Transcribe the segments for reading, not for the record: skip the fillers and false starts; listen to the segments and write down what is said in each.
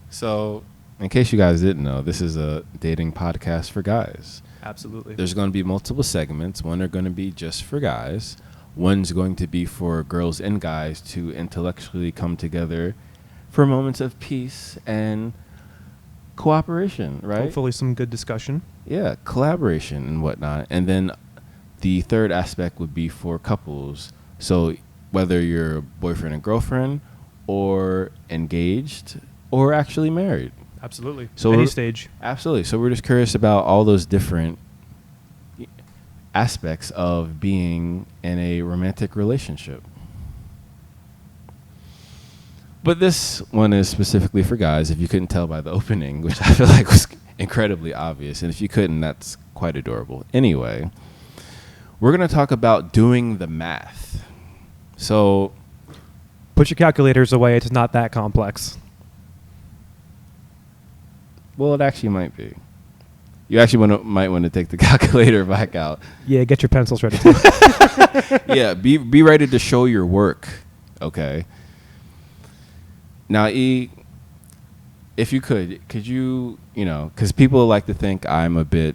So, in case you guys didn't know, this is a dating podcast for guys. Absolutely. There's going to be multiple segments. One are going to be just for guys. One's going to be for girls and guys to intellectually come together for moments of peace and cooperation, right? Hopefully some good discussion. Yeah, collaboration and whatnot. And then the third aspect would be for couples. So whether you're boyfriend and girlfriend or engaged or actually married. Absolutely. So any stage. Absolutely. So we're just curious about all those different aspects of being in a romantic relationship. But this one is specifically for guys, if you couldn't tell by the opening, which I feel like was incredibly obvious. And if you couldn't, that's quite adorable. Anyway, we're going to talk about doing the math. So put your calculators away. It's not that complex. Well, it actually might be. You actually might want to take the calculator back out. Yeah, get your pencils ready too. Yeah, be ready to show your work. Okay. Now, E, if you could you, because people like to think I'm a bit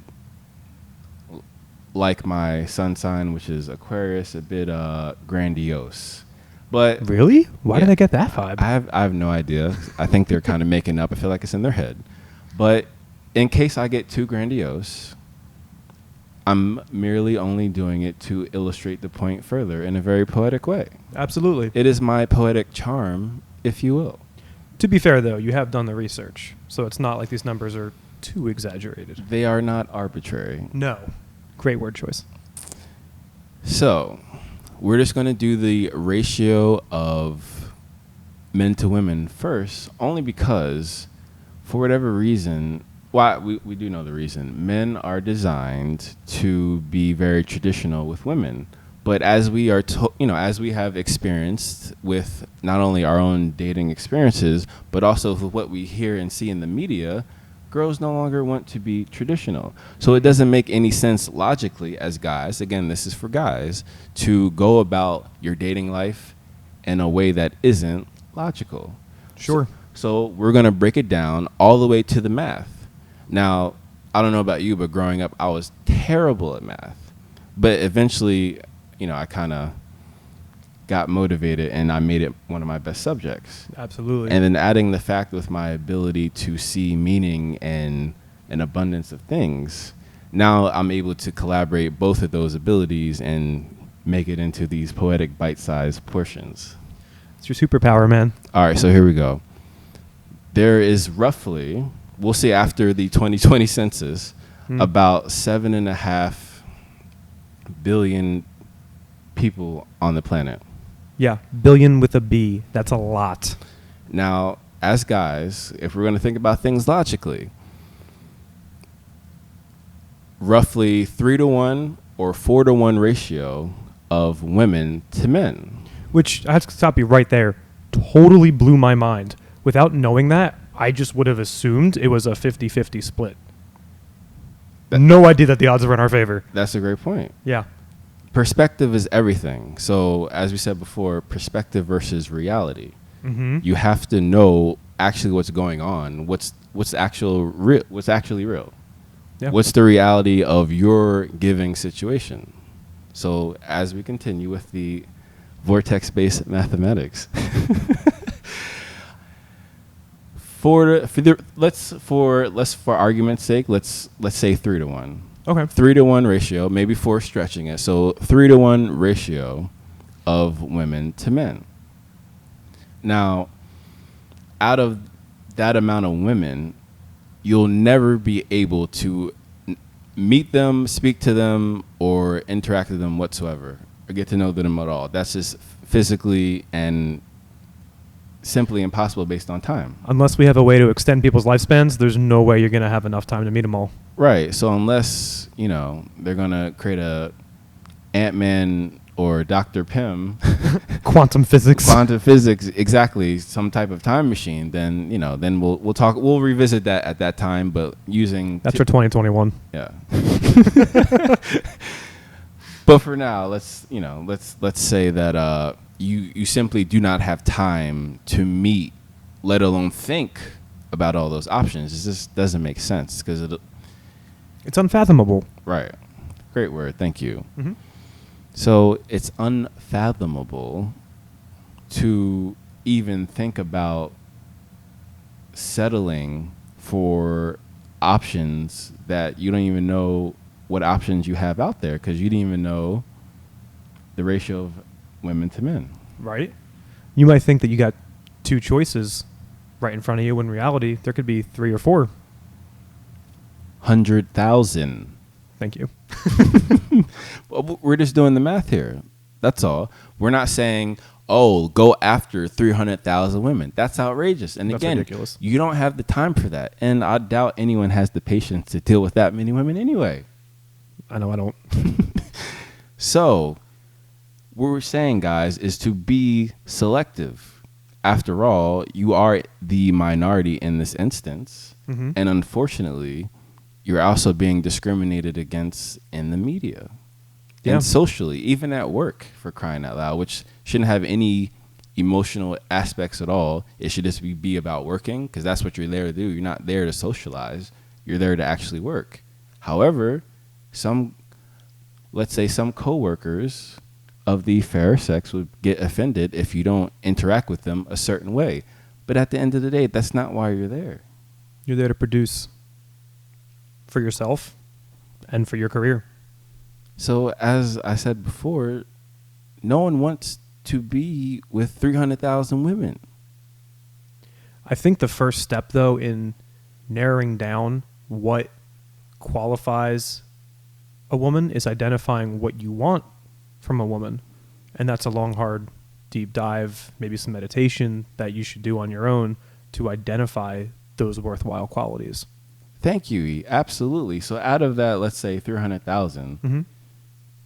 like my sun sign, which is Aquarius, a bit grandiose. But really? Why did I get that vibe? I have no idea. I think they're kind of making up. I feel like it's in their head. But in case I get too grandiose, I'm merely only doing it to illustrate the point further in a very poetic way. Absolutely. It is my poetic charm, if you will. To be fair, though, you have done the research, so it's not like these numbers are too exaggerated. They are not arbitrary. No. Great word choice. So, we're just going to do the ratio of men to women first, only because, for whatever reason, we do know the reason. Men are designed to be very traditional with women. But as we are, as we have experienced with not only our own dating experiences, but also with what we hear and see in the media, girls no longer want to be traditional. So it doesn't make any sense logically as guys, again, this is for guys, to go about your dating life in a way that isn't logical. Sure. So we're going to break it down all the way to the math. Now, I don't know about you, but growing up, I was terrible at math. But eventually, I kind of got motivated and I made it one of my best subjects. Absolutely. And then adding the fact with my ability to see meaning and an abundance of things, now I'm able to collaborate both of those abilities and make it into these poetic bite-sized portions. It's your superpower, man. All right, so here we go. There is roughly, we'll say after the 2020 census, about 7.5 billion people on the planet. Yeah, billion with a B. That's a lot. Now, as guys, if we're going to think about things logically, roughly 3-to-1 or 4-to-1 ratio of women to men. Which, I have to stop you right there, totally blew my mind. Without knowing that, I just would have assumed it was a 50-50 split. No idea that the odds were in our favor. That's a great point. Yeah. Perspective is everything. So, as we said before, perspective versus reality. Mm-hmm. You have to know actually what's going on. What's actually real. Yeah. What's the reality of your giving situation? So, as we continue with the vortex-based mathematics, for argument's sake, let's say 3-to-1. Okay. 3-to-1 ratio, maybe 4 stretching it. So 3-to-1 ratio of women to men. Now, out of that amount of women, you'll never be able to meet them, speak to them, or interact with them whatsoever, or get to know them at all. That's just physically and simply impossible based on time. Unless we have a way to extend people's lifespans, there's no way you're going to have enough time to meet them all. Right. So unless, they're going to create a Ant-Man or Dr. Pym, Quantum physics, exactly, some type of time machine, then, then we'll revisit that at that time, but using that's for 2021. Yeah. But for now, let's say that you simply do not have time to meet, let alone think about all those options. It just doesn't make sense because it's unfathomable. Right. Great word. Thank you. Mm-hmm. So it's unfathomable to even think about settling for options that you don't even know what options you have out there because you didn't even know the ratio of women to men. Right. You might think that you got 2 choices right in front of you when in reality there could be 3 or 4. 100,000. Thank you. Well, we're just doing the math here. That's all. We're not saying, oh, go after 300,000 women. That's outrageous. And That's again, ridiculous. You don't have the time for that. And I doubt anyone has the patience to deal with that many women anyway. I know I don't. So what we're saying, guys, is to be selective. After all, you are the minority in this instance. Mm-hmm. And unfortunately, you're also being discriminated against in the media. Yeah. And socially, even at work, for crying out loud, which shouldn't have any emotional aspects at all. It should just be about working because that's what you're there to do. You're not there to socialize. You're there to actually work. However, let's say some coworkers of the fairer sex would get offended if you don't interact with them a certain way. But at the end of the day, that's not why you're there. You're there to produce for yourself and for your career. So as I said before, no one wants to be with 300,000 women. I think the first step, though, in narrowing down what qualifies a woman is identifying what you want from a woman. And that's a long, hard, deep dive, maybe some meditation that you should do on your own to identify those worthwhile qualities. Thank you, E. Absolutely. So out of that, let's say 300,000, Mm-hmm.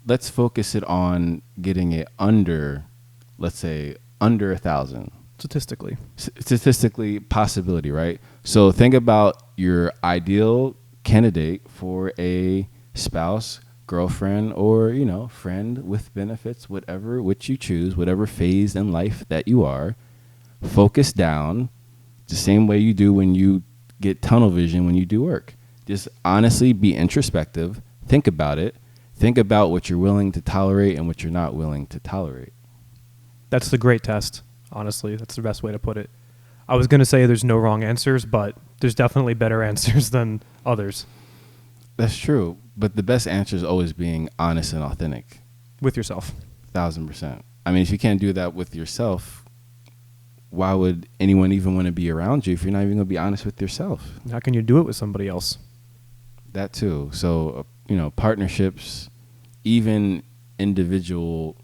let's focus it on getting it under, let's say, under 1,000. Statistically, possibility, right? So think about your ideal candidate for a spouse, girlfriend, or, friend with benefits, whatever which you choose, whatever phase in life that you are. Focus down the same way you do when you get tunnel vision when you do work. Just honestly be introspective. Think about it. Think about what you're willing to tolerate and what you're not willing to tolerate. That's the great test, honestly. That's the best way to put it. I was going to say there's no wrong answers, but there's definitely better answers than others. That's true. But the best answer is always being honest and authentic. With yourself. 1,000%. I mean, if you can't do that with yourself, why would anyone even want to be around you if you're not even going to be honest with yourself? How can you do it with somebody else? That too. So, partnerships, even individual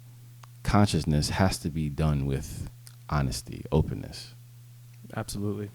consciousness has to be done with honesty, openness. Absolutely.